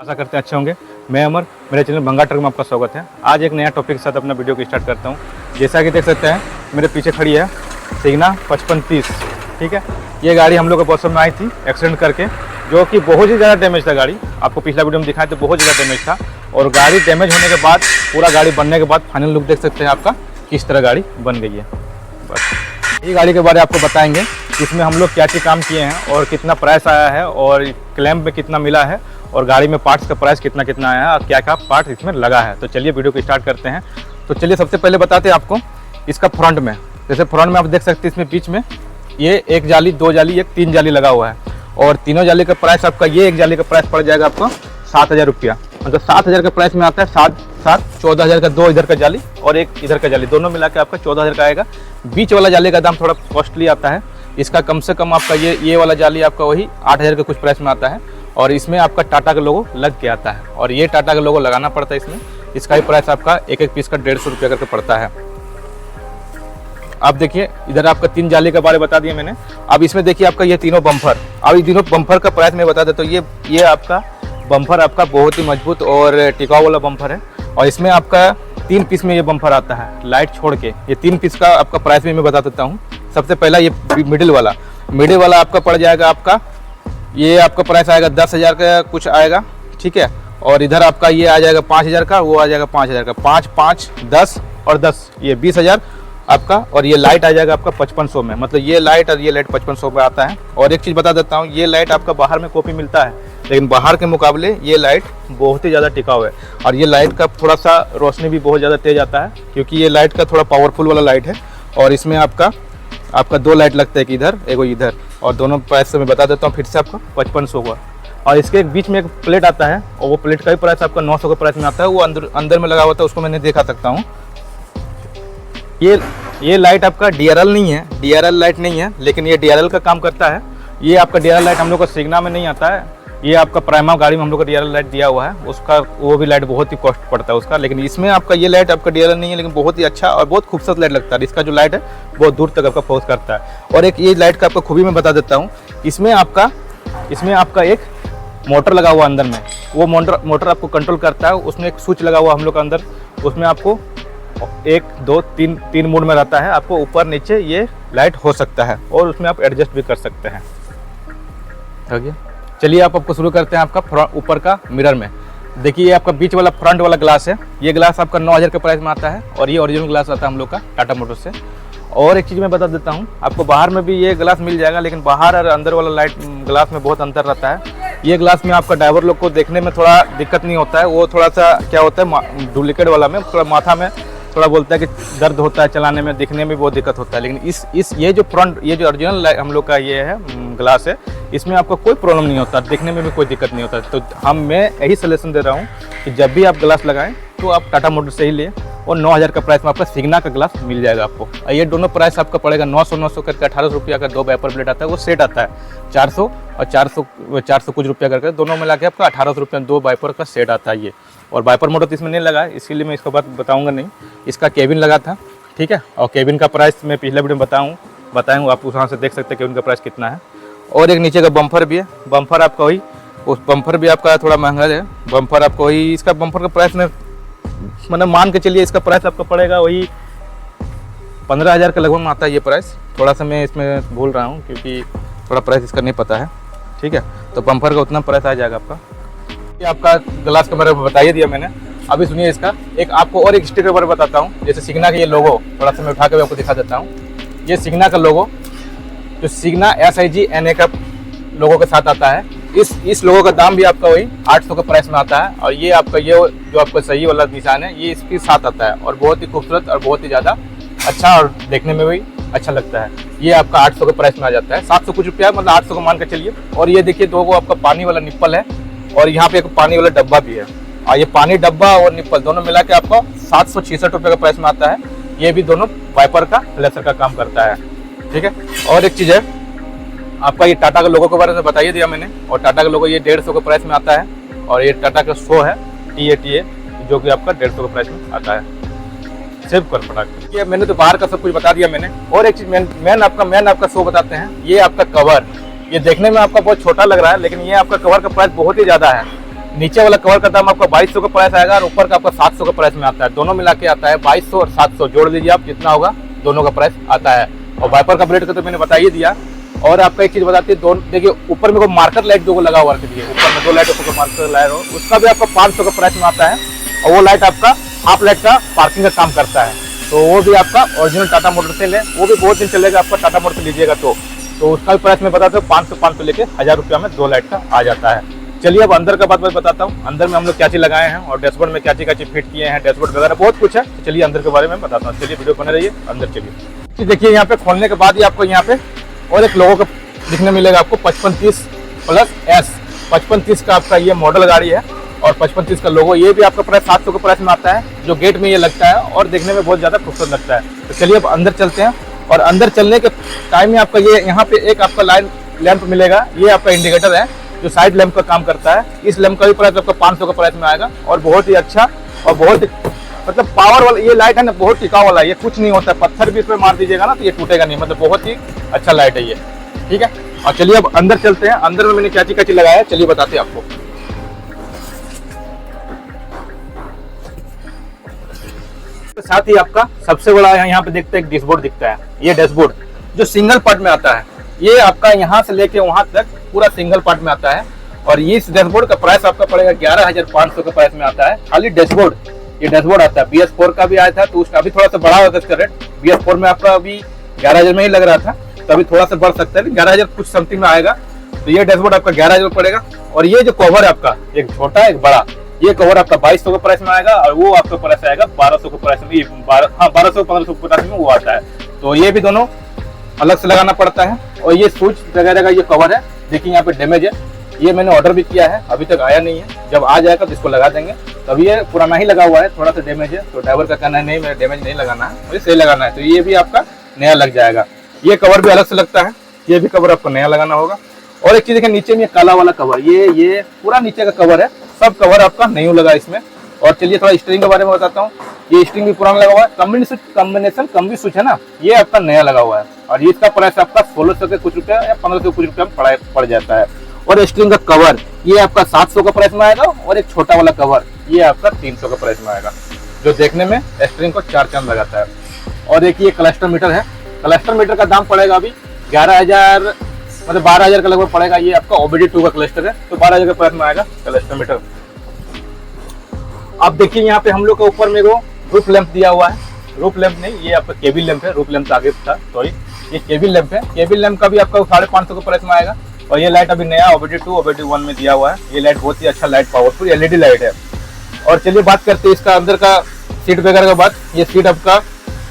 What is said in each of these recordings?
आशा करते हैं अच्छे होंगे। मैं अमर, मेरे चैनल बंगा ट्रक में आपका स्वागत है। आज एक नया टॉपिक के साथ अपना वीडियो को स्टार्ट करता हूं। जैसा कि देख सकते हैं मेरे पीछे खड़ी है सिग्ना 5530। ठीक है, ये गाड़ी हम लोग के परसों में आई थी एक्सीडेंट करके, जो कि बहुत ही ज़्यादा डैमेज था गाड़ी। आपको पिछला वीडियो में दिखाया तो बहुत ज़्यादा डैमेज था। और गाड़ी डैमेज होने के बाद, पूरा गाड़ी बनने के बाद फाइनल लुक देख सकते हैं आपका किस तरह गाड़ी बन गई है। बस ये गाड़ी के बारे में आपको बताएंगे, इसमें हम लोग क्या क्या काम किए हैं और कितना प्राइस आया है और क्लेम में कितना मिला है और गाड़ी में पार्ट्स का प्राइस कितना कितना आया है और क्या क्या पार्ट इसमें लगा है। तो चलिए वीडियो को स्टार्ट करते हैं। तो चलिए सबसे पहले बताते हैं आपको इसका फ्रंट में। जैसे फ्रंट में आप देख सकते हैं इसमें बीच में ये एक जाली, दो जाली, एक तीन जाली लगा हुआ है। और तीनों जाली का प्राइस आपका, ये एक जाली का प्राइस पड़ जाएगा आपको 7,000 रुपया। मतलब 7,000 का प्राइस में आता है। 14,000 का दो इधर का जाली और एक इधर का जाली, दोनों मिला के आपका 14,000 का आएगा। बीच वाला जाली का दाम थोड़ा कॉस्टली आता है। इसका कम से कम आपका ये वाला जाली आपका वही 8,000 के कुछ प्राइस में आता है। और इसमें आपका टाटा का लोगो लग के आता है और ये टाटा का लोगो लगाना पड़ता है इसमें। इसका ही प्राइस आपका एक एक पीस का 150 रुपया करके पड़ता है। आप देखिए इधर आपका तीन जाली के बारे बता दिया मैंने। अब इसमें देखिए आपका ये तीनों बम्फर, अब ये तीनों बम्फर का प्राइस मैं बता देता हूँ। ये आपका बम्फर आपका बहुत ही मजबूत और टिकाऊ वाला बम्फर है। और इसमें आपका 3 पीस में ये बम्फर आता है लाइट छोड़ के। ये 3 पीस का आपका प्राइस भी मैं बता देता हूँ। सबसे पहला ये मिडिल वाला आपका पड़ जाएगा आपका, ये आपका प्राइस आएगा 10,000 का कुछ आएगा। ठीक है, और इधर आपका ये आ जाएगा 5,000 का, वो आ जाएगा 5,000 का। 5, 5, 10 और 10 ये 20,000 आपका। और ये लाइट आ जाएगा आपका 5500 में। मतलब ये लाइट और ये लाइट 5500 में आता है। और एक चीज़ बता देता हूँ, ये लाइट आपका बाहर में कॉपी मिलता है, लेकिन बाहर के मुकाबले ये लाइट बहुत ही ज़्यादा टिकाऊ है। और ये लाइट का थोड़ा सा रोशनी भी बहुत ज़्यादा तेज़ आता है, क्योंकि ये लाइट का थोड़ा पावरफुल वाला लाइट है। और इसमें आपका 2 लाइट लगता है, कि इधर एगो इधर। और दोनों प्राइस से मैं बता देता हूँ फिर से आपका 5500 का। और इसके बीच में एक प्लेट आता है और वो प्लेट का भी प्राइस आपका 900 का प्राइस में आता है। वो अंदर में लगा हुआ था, उसको मैंने दिखा सकता हूँ। ये लाइट आपका DRL नहीं है, DRL लाइट नहीं है, लेकिन ये DRL का काम करता है। ये आपका DRL लाइट हम लोग का सिग्ना में नहीं आता है। ये आपका प्राइमा गाड़ी में हम लोग का DRL लाइट दिया हुआ है, उसका वो भी लाइट बहुत ही कॉस्ट पड़ता है उसका। लेकिन इसमें आपका ये लाइट आपका DRL नहीं है, लेकिन बहुत ही अच्छा और बहुत खूबसूरत लाइट लगता है। इसका जो लाइट है बहुत दूर तक आपका फोकस करता है। और एक ये लाइट का आपको खूबी मैं बता देता हूँ, इसमें आपका एक मोटर लगा हुआ अंदर में। वो मोटर आपको कंट्रोल करता है। उसमें एक स्विच लगा हुआ हम लोग का अंदर, उसमें आपको 1, 2, 3 मोड में रहता है। आपको ऊपर नीचे ये लाइट हो सकता है और उसमें आप एडजस्ट भी कर सकते हैं। ओके, चलिए आपको शुरू करते हैं आपका ऊपर का मिरर में। देखिए ये आपका बीच वाला फ्रंट वाला ग्लास है। ये ग्लास आपका 9,000 के प्राइस में आता है और ये ओरिजिनल ग्लास आता है हम लोग का टाटा मोटर्स से। और एक चीज़ मैं बता देता हूँ, आपको बाहर में भी ये ग्लास मिल जाएगा, लेकिन बाहर और अंदर वाला लाइट ग्लास में बहुत अंतर रहता है। ये ग्लास में आपका ड्राइवर लोग को देखने में थोड़ा दिक्कत नहीं होता है। वो थोड़ा सा क्या होता है, डुप्लीकेट वाला में थोड़ा माथा में थोड़ा बोलता है कि दर्द होता है, चलाने में, दिखने में बहुत दिक्कत होता है। लेकिन ये जो ओरिजिनल हम लोग का ये है ग्लास है, इसमें आपको कोई प्रॉब्लम नहीं होता, दिखने में भी कोई दिक्कत नहीं होता। तो मैं यही सजेशन दे रहा हूँ कि जब भी आप ग्लास लगाएं तो आप टाटा मोटर्स से ही लें। और 9,000 का प्राइस में आपका सिग्ना का ग्लास मिल जाएगा आपको। ये दोनों प्राइस आपका पड़ेगा 900 करके 1800 रुपया का। 2 वाइपर ब्लेड आता है, वो सेट आता है 400 और 400 कुछ रुपया करके, दोनों मिला के आपका 1800 रुपया 2 वाइपर का सेट आता है ये। और वाइपर मोटर तो इसमें नहीं लगा है, इसीलिए मैं इसका बात बताऊंगा नहीं। इसका केबिन लगा था, ठीक है। और केबिन का प्राइस मैं पिछले वीडियो में बताऊँगा, आप वहाँ से देख सकते हैं केबिन का प्राइस कितना है। और एक नीचे का बम्फर भी है। बम्फर आपका वही, उस बम्फर भी आपका थोड़ा महंगा है। बम्फर आपको वही, इसका बम्फर का प्राइस में मतलब मान के चलिए इसका प्राइस आपका पड़ेगा वही 15,000 के लगभग में आता है ये प्राइस। थोड़ा सा मैं इसमें भूल रहा हूँ क्योंकि थोड़ा प्राइस इसका नहीं पता है, ठीक है। तो बम्फर का उतना प्राइस आ जाएगा आपका। ये आपका ग्लास का मेरे को बता ही दिया मैंने। अभी सुनिए इसका एक आपको और एक स्टिकर पर बताता हूँ। जैसे सिग्ना का ये लोगो, थोड़ा सा मैं उठा के आपको दिखा देता हूँ। ये सिग्ना का लोगो, जो सिग्ना SIGNA का लोगों के साथ आता है, इस लोगों का दाम भी आपका वही 800 के प्राइस में आता है। और ये आपका ये जो आपका सही वाला निशान है, ये इसके साथ आता है और बहुत ही खूबसूरत और बहुत ही ज़्यादा अच्छा और देखने में भी अच्छा लगता है। ये आपका 800 के प्राइस में आ जाता है। 700 कुछ रुपया, मतलब 800 को मान के चलिए। और ये देखिए दो आपका पानी वाला निप्पल है और यहाँ पे एक पानी वाला डब्बा भी है। और ये पानी डब्बा और निप्पल दोनों मिला के आपको 766 रुपये का प्राइस में आता है। ये भी दोनों वाइपर का फ्लैशर का काम करता है, ठीक है। और एक चीज़ है आपका, ये टाटा का लोगो के बारे में बताइए दिया मैंने। और टाटा का लोगो ये 150 के प्राइस में आता है। और ये टाटा का शो है TA जो कि आपका 150 के प्राइस में आता है। सेव कर प्रोडक्ट, ये मैंने तो बाहर का सब कुछ बता दिया मैंने। और एक चीज़ मैन आपका शो बताते हैं। ये आपका कवर, ये देखने में आपका बहुत छोटा लग रहा है, लेकिन ये आपका कवर का प्राइस बहुत ही ज़्यादा है। नीचे वाला कवर का दाम आपका 2200 का प्राइस आएगा और ऊपर का आपका 700 का प्राइस में आता है। दोनों मिला के आता है 2200 और 700, जोड़ लीजिए आप कितना होगा, दोनों का प्राइस आता है। और वाइपर का ब्लेड का तो मैंने बता ही दिया। और आपका एक चीज बताती है, दोनों देखिए ऊपर में को मार्कर लाइट जो लगा हुआ है, ऊपर में 2 लाइट ऊपर मार्कर लाइट हो, उसका भी आपका 500 का प्राइस में आता है। और वो लाइट आपका हाफ लाइट का पार्किंग का काम करता है, तो वो भी आपका ओरिजिनल टाटा मोटर से ले, वो भी बहुत दिन चलेगा आपका टाटा मोटर से लीजिएगा तो उसका भी प्राइस मैं बताता हूँ 500 लेके 1000 रुपया में 2 लाइट का आ जाता है। चलिए अब अंदर का बात मैं बताता हूँ, अंदर में हम लोग क्या चीज लगाए हैं और डैशबोर्ड में क्या चीज फिट किए हैं, डैशबोर्ड वगैरह बहुत कुछ है। तो चलिए अंदर के बारे में बताता हूँ, चलिए वीडियो बने रहिए। अंदर चलिए, देखिए यहाँ पे खोलने के बाद ही आपको यहाँ पे और एक लोगों का दिखने मिलेगा आपको 5530 प्लस एस। 5530 का आपका ये मॉडल गाड़ी है और 5530 का लोगो, ये भी आपका प्राइस 700 का प्राइस में आता है, जो गेट में ये लगता है और देखने में बहुत ज़्यादा खूबसूरत लगता है। तो चलिए अब अंदर चलते हैं। और अंदर चलने के टाइम में आपका ये यहाँ पे एक आपका लाइन लैंप मिलेगा, ये आपका इंडिकेटर है जो साइड लैंप का काम करता है। इस लैंप का भी प्राइस आपका 500 का प्राइस में आएगा और बहुत ही अच्छा और बहुत ही मतलब पावर वाला ये लाइट है ना, बहुत टिकाऊ वाला, ये कुछ नहीं होता, पत्थर भी इसमें मार दीजिएगा ना तो ये टूटेगा नहीं, मतलब बहुत ही अच्छा लाइट है ये, ठीक है। और चलिए अब अंदर चलते हैं, अंदर में मैंने क्या चीज लगाया है चलिए बताते हैं आपको। साथ ही आपका सबसे बड़ा यहाँ पे देखते हैं एक डैशबोर्ड दिखता है, ये डैशबोर्ड जो सिंगल पार्ट में आता है, ये आपका यहाँ से लेके वहां तक पूरा सिंगल पार्ट में आता है। और ये इस डैशबोर्ड का प्राइस आपका पड़ेगा 11500 का प्राइस में आता है, खाली डैशबोर्ड। ये डैशबोर्ड आता है, BS4 का भी आया था तो उसका अभी थोड़ा सा बढ़ा हुआ था इसका रेट, BS4 में आपका अभी 11000 में ही लग रहा था, तो अभी थोड़ा सा बढ़ सकता है, 11000 कुछ समथिंग में आएगा। तो ये डैशबोर्ड आपका 11000 पड़ेगा। और ये जो कवर है आपका, एक छोटा एक बड़ा, ये कवर आपका 2200 का प्राइस में आएगा और वो आपका प्राइस आएगा 1200 का प्राइस में, 1200-1500 के प्राइस में वो आता है। तो ये भी दोनों अलग से लगाना पड़ता है। और ये स्विच वगैरह का ये कवर है, देखिए यहाँ पे डैमेज है, ये मैंने ऑर्डर भी किया है, अभी तक आया नहीं है, जब आ जाएगा तो इसको लगा देंगे। तब ये पुराना ही लगा हुआ है, थोड़ा सा डैमेज है, तो ड्राइवर का कहना है नहीं मेरा डैमेज नहीं लगाना है, मुझे सही लगाना है, तो ये भी आपका नया लग जाएगा। ये कवर भी अलग से लगता है, ये भी कवर आपको नया लगाना होगा। और एक चीज देखिए नीचे में काला वाला कवर, ये पूरा नीचे का कवर है, सब कवर आपका नहीं लगा इसमें। और चलिए थोड़ा स्टीयरिंग के बारे में बताता हूँ, ये स्टीयरिंग भी पुराना लगा हुआ है, कॉम्बिनेशन कम्बी स्विच है ना, ये आपका नया लगा हुआ है और इसका प्राइस आपका 1600 के कुछ रुपया या 1500 कुछ रुपया में पड़ जाता है। और स्टीयरिंग का कवर ये आपका 700 का प्राइस में आएगा और एक छोटा वाला कवर ये आपका 300 का प्राइस में आएगा, जो देखने में स्टीयरिंग को 4 चांद लगाता है। और एक ये क्लस्टर मीटर है, क्लस्टर मीटर का दाम पड़ेगा अभी 11000 मतलब 12000 का लगभग पड़ेगा। ये आपका OBD2 का क्लस्टर है, तो 12000 के प्राइस में आएगा क्लस्टर मीटर। आप देखिए यहाँ पे हम लोग के ऊपर में वो रूफ लैंप दिया हुआ है, रूफ लैंप नहीं ये आपका केबिल लैंप है, रूफ लैंप तो आगे था, सॉरी ये केबिल लैंप है। केबिल लैंप का भी आपका 550 के प्राइस में आएगा। और ये लाइट अभी नया OBD2 OBD1 में दिया हुआ है, ये लाइट बहुत ही अच्छा लाइट पावरफुल LED लाइट है। और चलिए बात करते हैं इसका अंदर का सीट वगैरह का बात। ये सीट आपका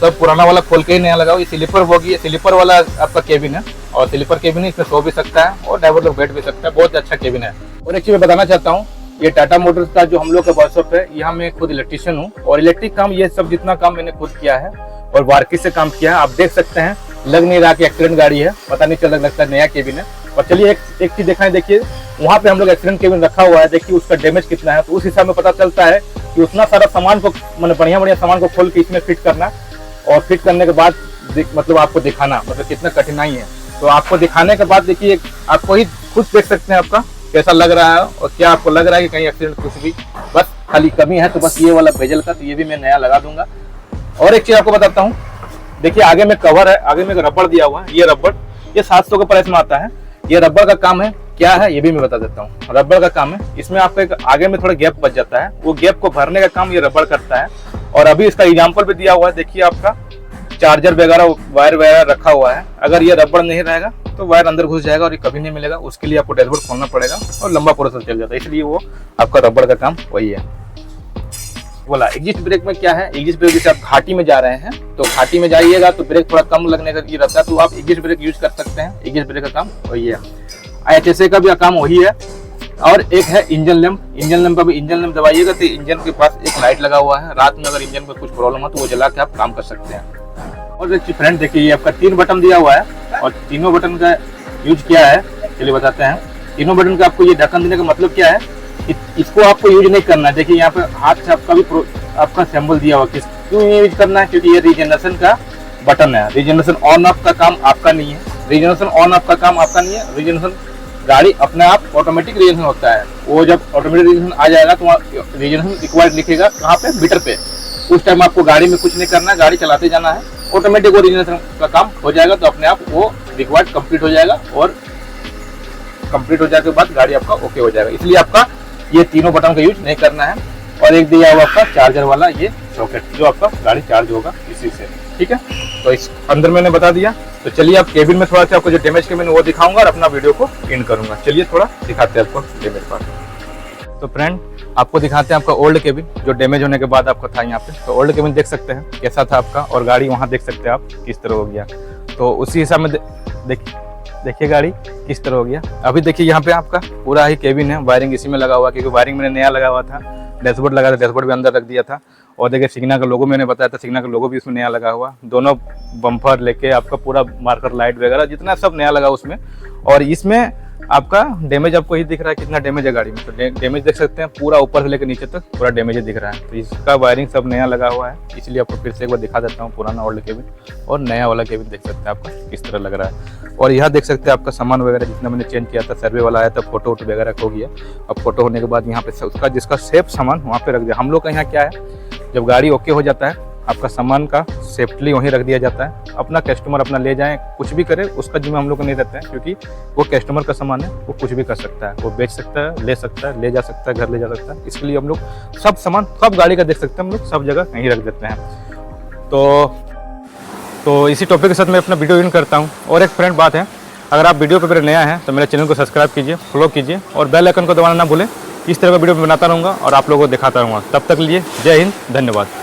सब पुराना वाला खोल के ही नया लगा हुआ, ये स्लीपर होगी, ये स्लीपर वाला आपका केबिन है और स्लीपर केबिन है, इसमें सो भी सकता है और ड्राइवर लोग बैठ भी सकता है, बहुत अच्छा केबिन है। और एक चीज मैं बताना चाहता हूँ, ये टाटा मोटर्स का जो हम लोग का वर्कशॉप है, यहाँ मैं खुद इलेक्ट्रिशियन हूँ और इलेक्ट्रिक काम ये सब जितना काम मैंने खुद किया है और बारीकी से काम किया है। आप देख सकते हैं लग नहीं रहा कि एक्सीडेंट गाड़ी है, पता नहीं चल लगता है नया केबिन है। और चलिए एक चीज देखना है, देखिए वहाँ पे हम लोग एक्सीडेंट केबिन रखा हुआ है, देखिए उसका डैमेज कितना है, तो उस हिसाब में पता चलता है कि उतना सारा सामान को मतलब बढ़िया सामान को खोल के इसमें फिट करना और फिट करने के बाद मतलब आपको दिखाना मतलब कितना कठिनाई है। तो आपको दिखाने के बाद देखिए आपको ही खुद देख सकते हैं आपका कैसा लग रहा है और क्या आपको लग रहा है कि कहीं एक्सीडेंट कुछ भी बस खाली कमी है, तो बस ये वाला बेजल का, तो ये भी मैं नया लगा दूंगा। और एक चीज आपको बताता हूँ, देखिए आगे में कवर है, आगे में रबड़ दिया हुआ है, ये रबड़ ये 700 के प्राइस में आता है। ये रबड़ का काम है, क्या है ये भी मैं बता देता हूँ। रबड़ का काम है, इसमें आपका एक आगे में थोड़ा गैप बच जाता है, वो गैप को भरने का काम ये रबड़ करता है। और अभी इसका एग्जाम्पल भी दिया हुआ है, देखिए आपका चार्जर वगैरह वायर वगैरह रखा हुआ है, अगर ये रबड़ नहीं रहेगा तो वायर अंदर घुस जाएगा और ये कभी नहीं मिलेगा, उसके लिए आपको डैशबोर्ड खोलना पड़ेगा और लंबा प्रोसेस चल जाता है, इसलिए वो आपका रबड़ का काम वही है। बोला एग्जिस्ट ब्रेक में क्या है, एग्जिस्ट ब्रेक जैसे आप घाटी में जा रहे हैं तो घाटी में जाइएगा तो ब्रेक थोड़ा कम लगने का ये रहता है, तो आप एग्जिस्ट ब्रेक यूज कर सकते हैं, एग्जिस्ट ब्रेक का काम वही है। IHSA का भी काम वही है। और एक है इंजन लैंप, इंजन लैंप अभी इंजन लैंप दबाइएगा तो इंजन के पास एक लाइट लगा हुआ है, रात में अगर इंजन में कुछ प्रॉब्लम हो तो वो जला के आप काम कर सकते हैं। और फ्रेंड देखिए ये आपका 3 बटन दिया हुआ है और तीनों बटन का यूज किया है, चलिए बताते हैं। तीनों बटन का आपको ये ढक्कन देने का मतलब क्या है, इसको आपको यूज नहीं करना है। देखिए यहाँ पे हाथ से आपका भी आपका सिंबल दिया हुआ, किस क्यों यूज करना है, क्योंकि ये रीजनरेशन का बटन है। रीजनरेशन ऑन ऑफ का काम आपका नहीं है, रीजनरेशन ऑन ऑफ का काम आपका नहीं है, रीजनरेशन गाड़ी अपने आप ऑटोमेटिक रीजनेशन होता है। वो जब ऑटोमेटिक रीजनेशन आ जाएगा तो रीजनेशन रिक्वायर्ड लिखेगा कहाँ पे, मीटर पे। उस टाइम आपको गाड़ी में कुछ नहीं करना है, गाड़ी चलाते जाना है, ऑटोमेटिक वो रीजनेशन का काम हो जाएगा। तो अपने आप वो रिक्वायर्ड कंप्लीट हो जाएगा और कंप्लीट हो जाने के बाद गाड़ी आपका ओके हो जाएगा। इसलिए आपका ये तीनों बटन का यूज नहीं करना है। और एक दिया हुआ आपका चार्जर वाला ये सॉकेट, जो आपका गाड़ी चार्ज होगा इसी से, ठीक है। तो इस अंदर मैंने बता दिया। तो चलिए आप केबिन में थोड़ा सा आपको जो डैमेज केबिन वो दिखाऊंगा और अपना वीडियो को एंड करूंगा। चलिए थोड़ा दिखाते हैं आपको डैमेज पार्ट। तो फ्रेंड आपको दिखाते हैं आपका ओल्ड केबिन जो डैमेज होने के बाद आपका था यहाँ पे। तो ओल्ड केबिन देख सकते हैं कैसा था आपका, और गाड़ी वहाँ देख सकते हैं आप किस तरह हो गया। तो उसी हिसाब में देखिए गाड़ी किस तरह हो गया। अभी देखिए यहाँ पे आपका पूरा ही केबिन है, वायरिंग इसी में लगा हुआ, क्योंकि वायरिंग मैंने नया लगा हुआ था। डैशबोर्ड लगा था, डैशबोर्ड भी अंदर रख दिया था। और देखिए सिग्ना का लोगो मैंने बताया था, सिग्ना का लोगो भी उसमें नया लगा हुआ। दोनों बम्पर लेके आपका पूरा मार्कर लाइट वगैरह जितना सब नया लगा उसमें। और इसमें आपका डैमेज आपको ही दिख रहा है कितना डैमेज है गाड़ी में। तो डैमेज देख सकते हैं पूरा ऊपर से लेकर नीचे तक पूरा डैमेज दिख रहा है। तो इसका वायरिंग सब नया लगा हुआ है, इसलिए आपको फिर से एक बार दिखा देता हूँ पुराना ओल्ड केबिन और नया वाला केबिन देख सकते हैं आपका किस तरह लग रहा है। और यहाँ देख सकते हैं आपका सामान वगैरह जितना मैंने चेंज किया था, सर्वे वाला आया था, फोटो वोटो वगैरह हो गया। अब फोटो होने के बाद यहाँ पे उसका जिसका सेफ सामान वहाँ पे रख दिया। हम लोग का यहाँ क्या है, जब गाड़ी ओके हो जाता है आपका सामान का सेफ्टली वहीं रख दिया जाता है। अपना कस्टमर अपना ले जाए कुछ भी करे उसका जिम्मा हम लोग को नहीं रहता है, क्योंकि वो कस्टमर का सामान है, वो कुछ भी कर सकता है, वो बेच सकता है, ले सकता है, ले जा सकता है, घर ले जा सकता है। इसके लिए हम लोग सब सामान सब गाड़ी का देख सकते हैं, हम लोग सब जगह कहीं रख देते हैं। तो इसी टॉपिक के साथ मैं अपना वीडियो एंड करता हूँ। और एक फ्रेंड बात है, अगर आप वीडियो पे मेरे नया है तो मेरे चैनल को सब्सक्राइब कीजिए, फॉलो कीजिए और बेल आइकन को दबाना ना भूलें। इस तरह का वीडियो बनाता रहूँगा और आप लोगों को दिखाता रहूँगा। तब तक लिए जय हिंद, धन्यवाद।